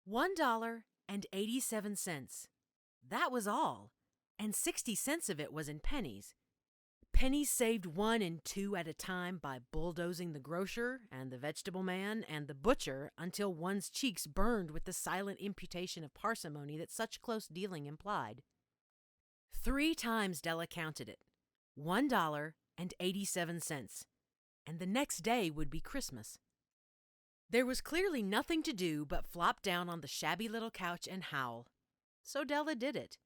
$1.87. That was all, and 60 cents of it was in pennies. Pennies saved 1 and 2 at a time by bulldozing the grocer and the vegetable man and the butcher until one's cheeks burned with the silent imputation of parsimony that such close dealing implied. 3 times Della counted it. $1.87. And the next day would be Christmas. There was clearly nothing to do but flop down on the shabby little couch and howl. So Della did it,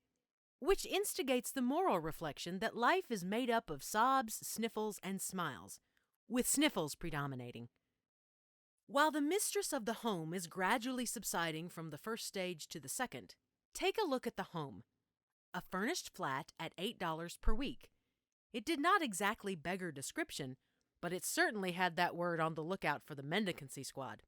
which instigates the moral reflection that life is made up of sobs, sniffles, and smiles, with sniffles predominating. While the mistress of the home is gradually subsiding from the first stage to the second, take a look at the home. A furnished flat at $8 per week. It did not exactly beggar description, but it certainly had that word on the lookout for the mendicancy squad.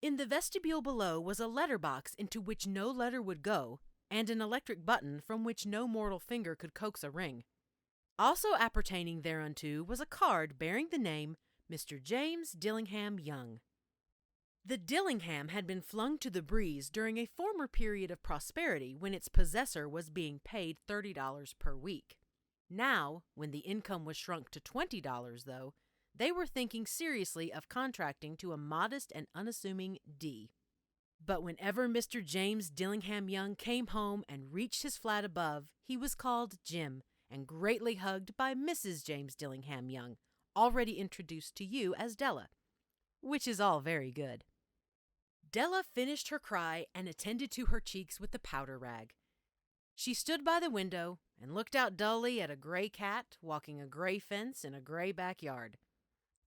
In the vestibule below was a letter box into which no letter would go, and an electric button from which no mortal finger could coax a ring. Also appertaining thereunto was a card bearing the name Mr. James Dillingham Young. The Dillingham had been flung to the breeze during a former period of prosperity when its possessor was being paid $30 per week. Now, when the income was shrunk to $20, though, they were thinking seriously of contracting to a modest and unassuming D. But whenever Mr. James Dillingham Young came home and reached his flat above, he was called Jim and greatly hugged by Mrs. James Dillingham Young, already introduced to you as Della, which is all very good. Della finished her cry and attended to her cheeks with the powder rag. She stood by the window and looked out dully at a gray cat walking a gray fence in a gray backyard.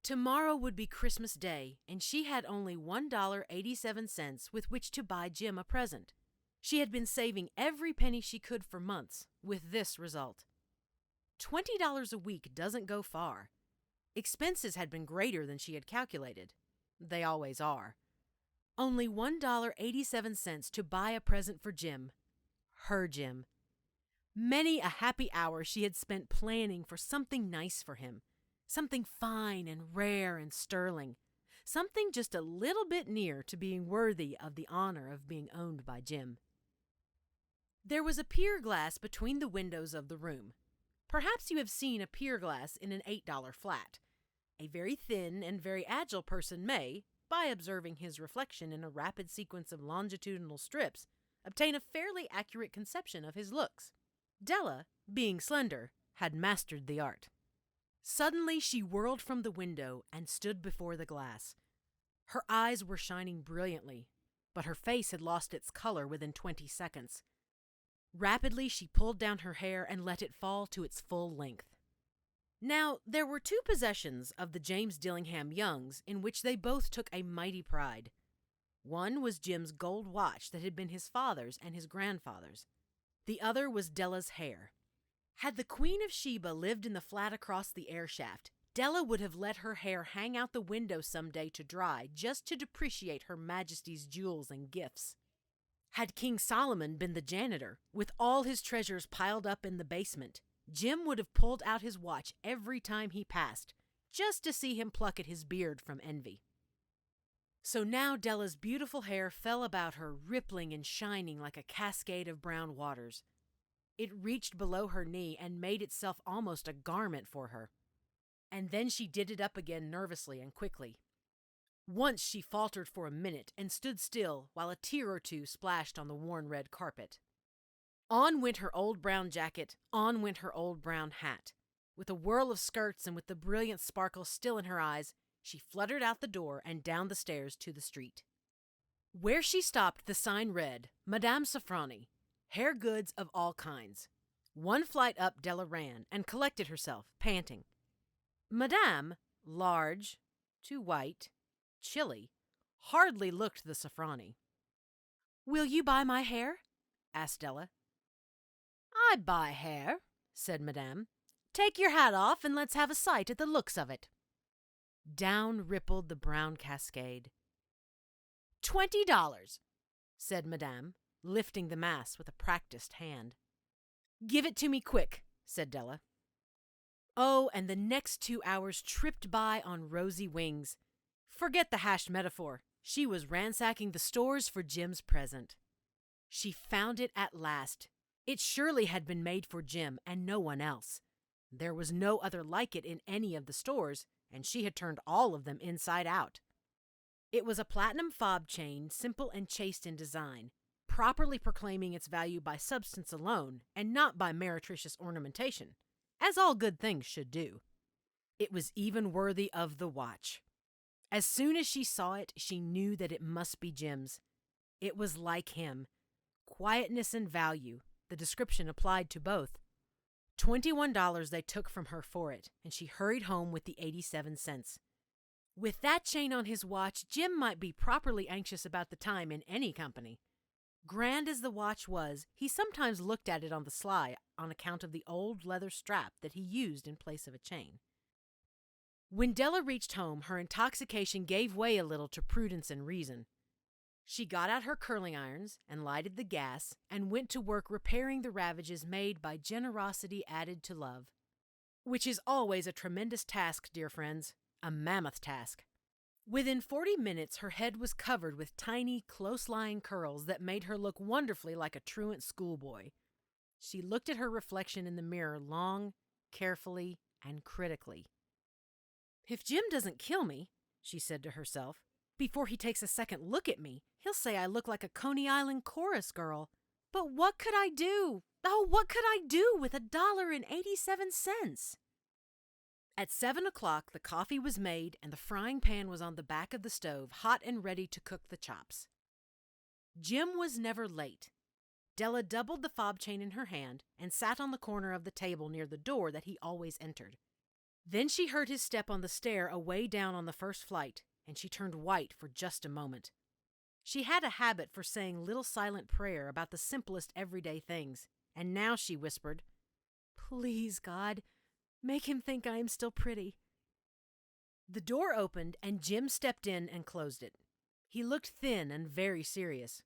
Tomorrow would be Christmas Day, and she had only $1.87 with which to buy Jim a present. She had been saving every penny she could for months, with this result. $20 a week doesn't go far. Expenses had been greater than she had calculated. They always are. Only $1.87 to buy a present for Jim. Her Jim. Many a happy hour she had spent planning for something nice for him. Something fine and rare and sterling. Something just a little bit near to being worthy of the honor of being owned by Jim. There was a pier glass between the windows of the room. Perhaps you have seen a pier glass in an $8 flat. A very thin and very agile person may, by observing his reflection in a rapid sequence of longitudinal strips, obtain a fairly accurate conception of his looks. Della, being slender, had mastered the art. Suddenly she whirled from the window and stood before the glass. Her eyes were shining brilliantly, but her face had lost its color within 20 seconds. Rapidly she pulled down her hair and let it fall to its full length. Now, there were 2 possessions of the James Dillingham Youngs in which they both took a mighty pride. One was Jim's gold watch that had been his father's and his grandfather's. The other was Della's hair. Had the Queen of Sheba lived in the flat across the air shaft, Della would have let her hair hang out the window some day to dry just to depreciate Her Majesty's jewels and gifts. Had King Solomon been the janitor, with all his treasures piled up in the basement, Jim would have pulled out his watch every time he passed, just to see him pluck at his beard from envy. So now Della's beautiful hair fell about her, rippling and shining like a cascade of brown waters. It reached below her knee and made itself almost a garment for her. And then she did it up again nervously and quickly. Once she faltered for a minute and stood still while a tear or two splashed on the worn red carpet. On went her old brown jacket, on went her old brown hat. With a whirl of skirts and with the brilliant sparkle still in her eyes, she fluttered out the door and down the stairs to the street. Where she stopped, the sign read, Madame Safrani, hair goods of all kinds. 1 flight up Della ran and collected herself, panting. Madame, large, too white, chilly, hardly looked the Safrani. Will you buy my hair? Asked Della. I buy hair, said Madame. Take your hat off and let's have a sight at the looks of it. Down rippled the brown cascade. $20, said Madame, lifting the mass with a practiced hand. Give it to me quick, said Della. Oh, and the next 2 hours tripped by on rosy wings. Forget the hashed metaphor. She was ransacking the stores for Jim's present. She found it at last. It surely had been made for Jim and no one else. There was no other like it in any of the stores, and she had turned all of them inside out. It was a platinum fob chain, simple and chaste in design, properly proclaiming its value by substance alone and not by meretricious ornamentation, as all good things should do. It was even worthy of the watch. As soon as she saw it, she knew that it must be Jim's. It was like him. Quietness and value, the description applied to both. $21 they took from her for it, and she hurried home with the 87 cents. With that chain on his watch, Jim might be properly anxious about the time in any company. Grand as the watch was, he sometimes looked at it on the sly on account of the old leather strap that he used in place of a chain. When Della reached home, her intoxication gave way a little to prudence and reason. She got out her curling irons and lighted the gas and went to work repairing the ravages made by generosity added to love. Which is always a tremendous task, dear friends, a mammoth task. Within 40 minutes, her head was covered with tiny, close-lying curls that made her look wonderfully like a truant schoolboy. She looked at her reflection in the mirror long, carefully, and critically. If Jim doesn't kill me, she said to herself, before he takes a second look at me, he'll say I look like a Coney Island chorus girl. But what could I do? Oh, what could I do with $1.87? At 7 o'clock, the coffee was made and the frying pan was on the back of the stove, hot and ready to cook the chops. Jim was never late. Della doubled the fob chain in her hand and sat on the corner of the table near the door that he always entered. Then she heard his step on the stair away down on the first flight, and she turned white for just a moment. She had a habit for saying little silent prayer about the simplest everyday things, and now she whispered, "Please, God, make him think I am still pretty." The door opened, and Jim stepped in and closed it. He looked thin and very serious.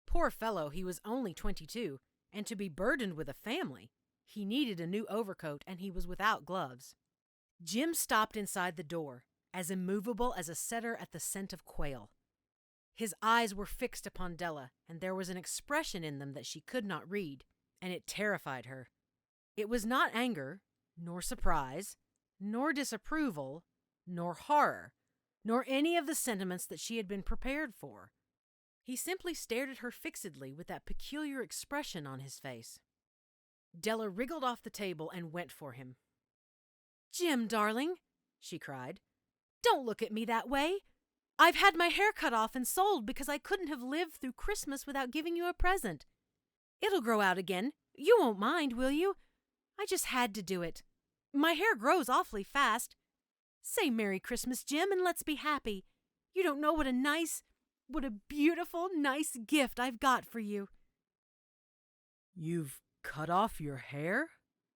Poor fellow, he was only 22, and to be burdened with a family. He needed a new overcoat, and he was without gloves. Jim stopped inside the door, as immovable as a setter at the scent of quail. His eyes were fixed upon Della, and there was an expression in them that she could not read, and it terrified her. It was not anger, nor surprise, nor disapproval, nor horror, nor any of the sentiments that she had been prepared for. He simply stared at her fixedly with that peculiar expression on his face. Della wriggled off the table and went for him. "Jim, darling," she cried, "don't look at me that way. I've had my hair cut off and sold because I couldn't have lived through Christmas without giving you a present. It'll grow out again. You won't mind, will you? I just had to do it. My hair grows awfully fast. Say Merry Christmas, Jim, and let's be happy. You don't know what a beautiful, nice gift I've got for you." "You've cut off your hair?"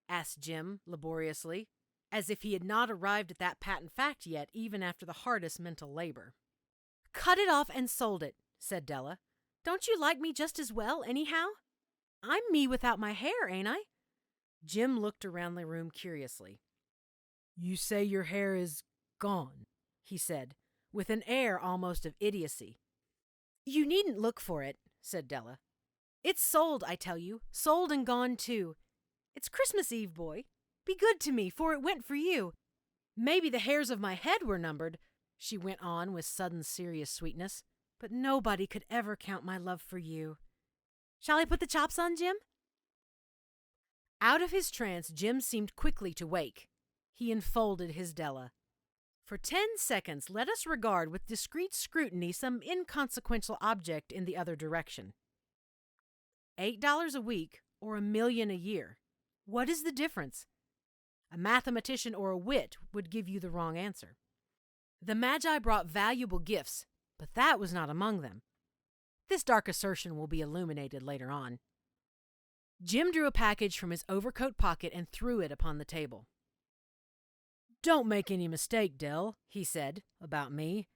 asked Jim laboriously, as if he had not arrived at that patent fact yet, even after the hardest mental labor. "Cut it off and sold it," said Della. "Don't you like me just as well, anyhow? I'm me without my hair, ain't I?" Jim looked around the room curiously. "You say your hair is gone," he said, with an air almost of idiocy. "You needn't look for it," said Della. "It's sold, I tell you, sold and gone too. It's Christmas Eve, boy. Be good to me, for it went for you. Maybe the hairs of my head were numbered," she went on with sudden serious sweetness, "but nobody could ever count my love for you. Shall I put the chops on, Jim?" Out of his trance, Jim seemed quickly to wake. He enfolded his Della. For 10 seconds, let us regard with discreet scrutiny some inconsequential object in the other direction. $8 a week or $1 million a year. What is the difference? A mathematician or a wit would give you the wrong answer. The Magi brought valuable gifts, but that was not among them. This dark assertion will be illuminated later on. Jim drew a package from his overcoat pocket and threw it upon the table. "Don't make any mistake, Dell," he said, "about me.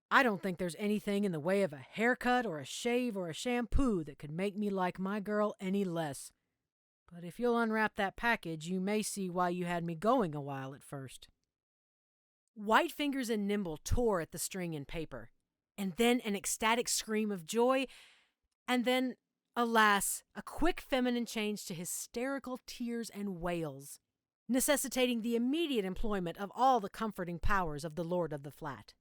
I don't think there's anything in the way of a haircut or a shave or a shampoo that could make me like my girl any less. But if you'll unwrap that package, you may see why you had me going a while at first." White Fingers and Nimble tore at the string and paper, and then an ecstatic scream of joy, and then, alas, a quick feminine change to hysterical tears and wails, necessitating the immediate employment of all the comforting powers of the Lord of the Flat.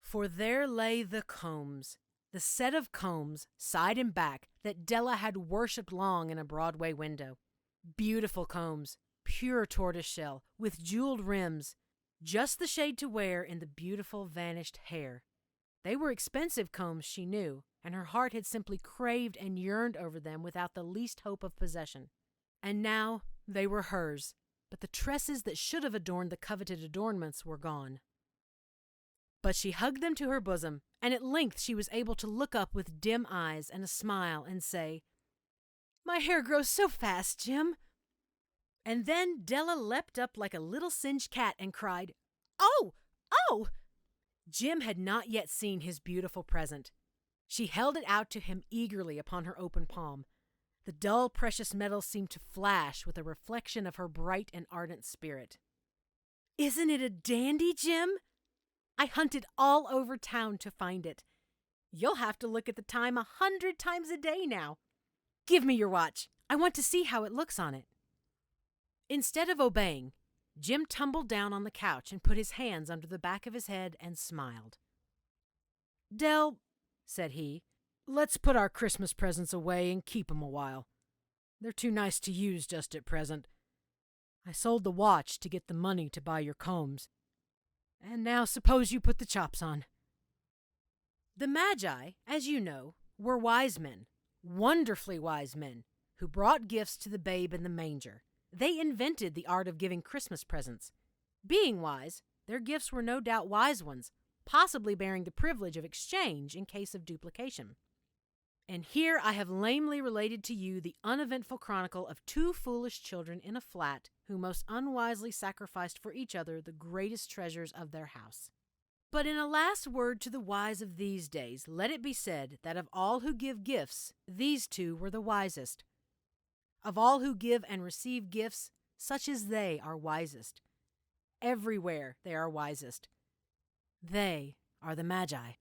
For there lay the combs, the set of combs, side and back, that Della had worshipped long in a Broadway window. Beautiful combs, pure tortoiseshell, with jeweled rims, just the shade to wear in the beautiful vanished hair. They were expensive combs, she knew, and her heart had simply craved and yearned over them without the least hope of possession. And now they were hers, but the tresses that should have adorned the coveted adornments were gone. But she hugged them to her bosom, and at length she was able to look up with dim eyes and a smile and say, "My hair grows so fast, Jim." And then Della leapt up like a little singed cat and cried, "Oh! Oh!" Jim had not yet seen his beautiful present. She held it out to him eagerly upon her open palm. The dull, precious metal seemed to flash with a reflection of her bright and ardent spirit. "Isn't it a dandy, Jim? I hunted all over town to find it. You'll have to look at the time 100 times a day now. Give me your watch. I want to see how it looks on it." Instead of obeying, Jim tumbled down on the couch and put his hands under the back of his head and smiled. "Dell," said he, "let's put our Christmas presents away and keep 'em a while. They're too nice to use just at present. I sold the watch to get the money to buy your combs. And now suppose you put the chops on." The Magi, as you know, were wise men, wonderfully wise men, who brought gifts to the babe in the manger. They invented the art of giving Christmas presents. Being wise, their gifts were no doubt wise ones, possibly bearing the privilege of exchange in case of duplication. And here I have lamely related to you the uneventful chronicle of two foolish children in a flat who most unwisely sacrificed for each other the greatest treasures of their house. But in a last word to the wise of these days, let it be said that of all who give gifts, these two were the wisest. Of all who give and receive gifts, such as they are wisest. Everywhere they are wisest. They are the Magi.